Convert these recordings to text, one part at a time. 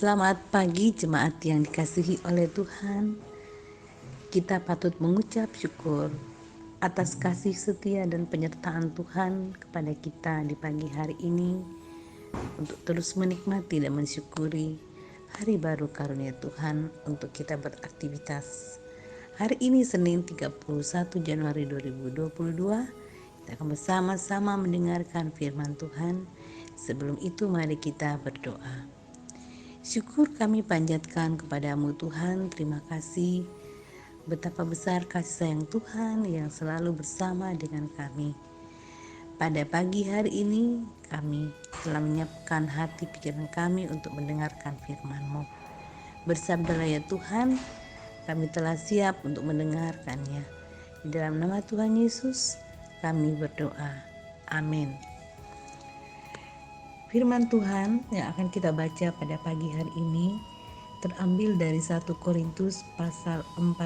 Selamat pagi jemaat yang dikasihi oleh Tuhan. Kita patut mengucap syukur atas kasih setia dan penyertaan Tuhan kepada kita di pagi hari ini untuk terus menikmati dan mensyukuri hari baru karunia Tuhan untuk kita beraktivitas. Hari ini Senin 31 Januari 2022, kita akan bersama-sama mendengarkan firman Tuhan. Sebelum itu mari kita berdoa. Syukur kami panjatkan kepadamu Tuhan, terima kasih betapa besar kasih sayang Tuhan yang selalu bersama dengan kami. Pada pagi hari ini kami telah menyiapkan hati pikiran kami untuk mendengarkan firman-Mu. Bersabdalah ya Tuhan, kami telah siap untuk mendengarkannya. Di dalam nama Tuhan Yesus kami berdoa. Amin. Firman Tuhan yang akan kita baca pada pagi hari ini terambil dari 1 Korintus pasal 14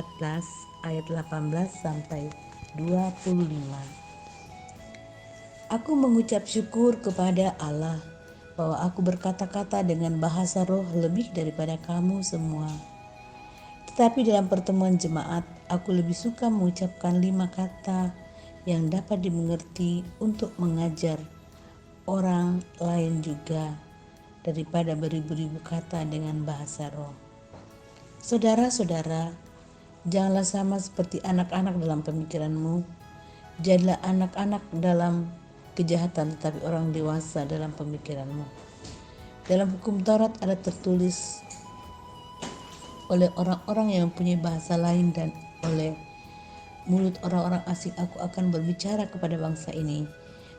ayat 18 sampai 25. Aku mengucap syukur kepada Allah bahwa aku berkata-kata dengan bahasa roh lebih daripada kamu semua. Tetapi dalam pertemuan jemaat, aku lebih suka mengucapkan 5 kata yang dapat dimengerti untuk mengajar orang lain juga daripada beribu-ribu kata dengan bahasa roh. Saudara-saudara, janganlah sama seperti anak-anak dalam pemikiranmu. Jadilah anak-anak dalam kejahatan, tetapi orang dewasa dalam pemikiranmu. Dalam hukum Taurat ada tertulis, oleh orang-orang yang mempunyai bahasa lain dan oleh mulut orang-orang asing aku akan berbicara kepada bangsa ini.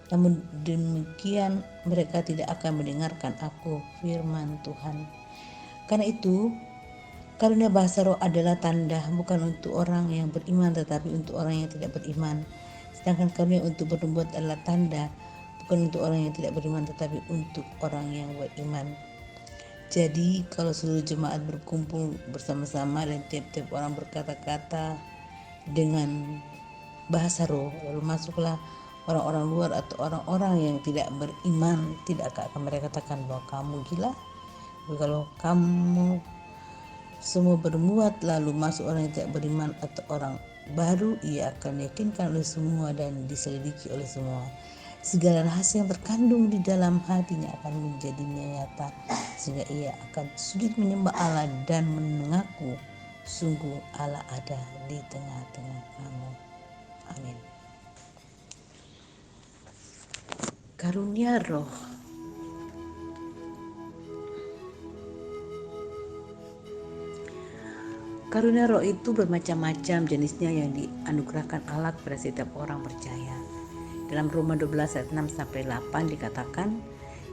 Namun demikian mereka tidak akan mendengarkan aku, firman Tuhan. Karena itu, karunia bahasa roh adalah tanda bukan untuk orang yang beriman tetapi untuk orang yang tidak beriman. Sedangkan karunia untuk bernubuat adalah tanda bukan untuk orang yang tidak beriman tetapi untuk orang yang beriman. Jadi kalau seluruh jemaat berkumpul bersama-sama dan tiap-tiap orang berkata-kata dengan bahasa roh, lalu masuklah orang-orang luar atau orang-orang yang tidak beriman, tidakkah akan mereka katakan bahwa kamu gila? Tapi kalau kamu semua bermuat lalu masuk orang yang tidak beriman atau orang baru, ia akan diyakinkan oleh semua dan diselidiki oleh semua. Segala rahasia yang terkandung di dalam hatinya akan menjadi nyata, sehingga ia akan sulit menyembah Allah dan mengaku sungguh Allah ada di tengah-tengah kamu. Amin. Karunia roh. Karunia roh itu bermacam-macam jenisnya yang dianugerahkan Allah kepada setiap orang percaya. Dalam Roma 12 ayat 6 sampai 8 dikatakan,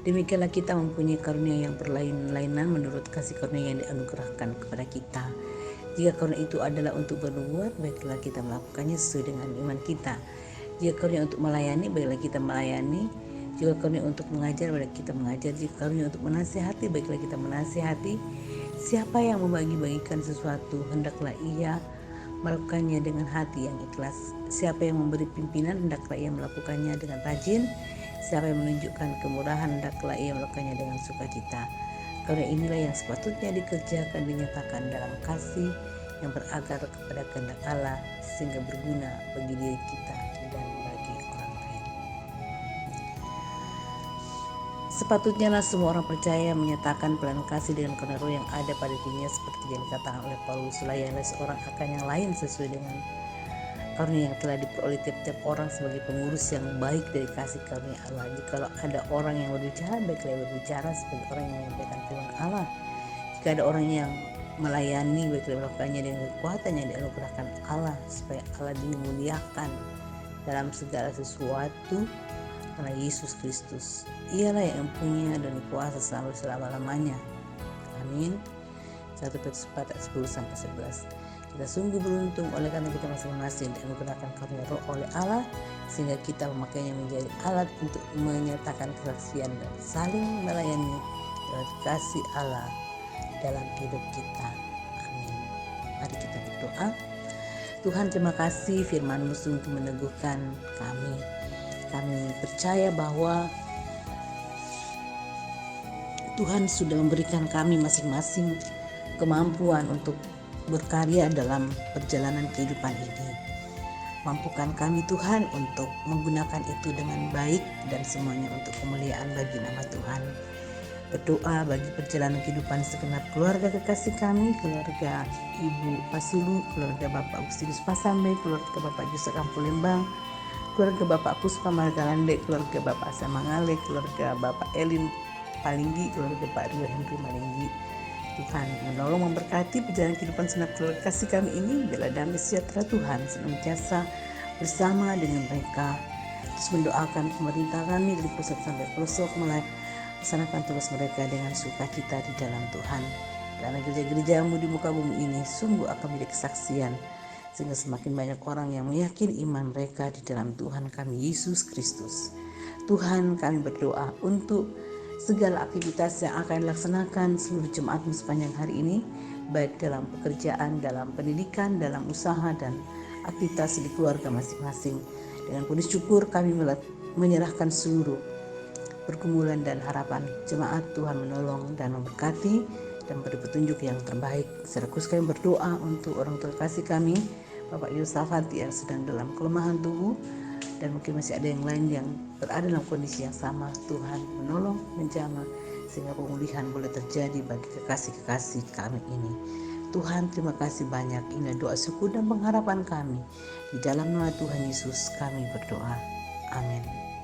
demikianlah kita mempunyai karunia yang berlain-lainan menurut kasih karunia yang dianugerahkan kepada kita. Jika karunia itu adalah untuk bernubuat, baiklah kita melakukannya sesuai dengan iman kita. Jika karunia untuk melayani, baiklah kita melayani. Jika karunia untuk mengajar, baiklah kita mengajar. Jika karunia untuk menasihati, baiklah kita menasihati. Siapa yang membagi-bagikan sesuatu, hendaklah ia melakukannya dengan hati yang ikhlas. Siapa yang memberi pimpinan, hendaklah ia melakukannya dengan rajin. Siapa yang menunjukkan kemurahan, hendaklah ia melakukannya dengan sukacita. Karunia inilah yang sepatutnya dikerjakan, dinyatakan dalam kasih yang berakar kepada kehendak Allah, sehingga berguna bagi diri kita dan bagi orang lain. Sepatutnya lah semua orang percaya menyatakan pelayanan kasih dengan karunia roh yang ada pada dirinya, seperti yang dikatakan oleh Paulus, layanilah seorang akan yang lain sesuai dengan karunia yang telah diperoleh tiap-tiap orang sebagai pengurus yang baik dari kasih karunia Allah. Jikalau ada orang yang berbicara, baiklah ia berbicara sebagai orang yang menyampaikan firman Allah. Jika ada orang yang melayani, baiklah melakukannya dengan kekuatan yang dianugerahkan Allah, supaya Allah dimuliakan dalam segala sesuatu karena Yesus Kristus. Ialah yang punya dan kuasa sampai selama-lamanya. Amin. 1 Petrus 4 ayat 10 sampai 11. Kita sungguh beruntung oleh karena kita masing-masing dianugerahkan karunia roh oleh Allah, sehingga kita memakainya menjadi alat untuk menyatakan kesaksian dan saling melayani dengan kasih Allah dalam hidup kita. Amin. Mari kita berdoa. Tuhan, terima kasih firman-Mu sungguh meneguhkan kami. Kami percaya bahwa Tuhan sudah memberikan kami masing-masing kemampuan untuk berkarya dalam perjalanan kehidupan ini. Mampukan kami Tuhan untuk menggunakan itu dengan baik dan semuanya untuk kemuliaan bagi nama Tuhan. Berdoa bagi perjalanan kehidupan segenap keluarga kekasih kami, keluarga Ibu Pasulu, keluarga Bapak Agustinus Pasambe, keluarga Bapak Yusuf Kampulembang, keluarga Bapak Puspa Margalande, keluarga Bapak Samangale, keluarga Bapak Elin Palinggi, keluarga Pak Rio Henry Malinggi. Tuhan menolong memberkati perjalanan kehidupan segenap keluarga kasih kami ini. Bila damai sejahtera Tuhan senantiasa bersama dengan mereka. Terus mendoakan pemerintah kami dari pusat sampai pelosok melaksanakan tugas mereka dengan sukacita di dalam Tuhan. Karena gereja-gerejamu di muka bumi ini sungguh akan menjadi kesaksian, sehingga semakin banyak orang yang meyakini iman mereka di dalam Tuhan kami Yesus Kristus. Tuhan, kami berdoa untuk segala aktivitas yang akan dilaksanakan seluruh jemaatmu sepanjang hari ini, baik dalam pekerjaan, dalam pendidikan, dalam usaha, dan aktivitas di keluarga masing-masing. Dengan penuh syukur kami menyerahkan seluruh pergumulan dan harapan jemaat. Tuhan menolong dan memberkati dan beri petunjuk yang terbaik. Sekaligus kami berdoa untuk orang terkasih kami, Bapak Yosafat yang sedang dalam kelemahan tubuh, dan mungkin masih ada yang lain yang berada dalam kondisi yang sama. Tuhan menolong, menjamah, sehingga pemulihan boleh terjadi bagi kekasih-kekasih kami ini. Tuhan, terima kasih banyak. Inilah doa syukur dan pengharapan kami. Di dalam nama Tuhan Yesus kami berdoa. Amin.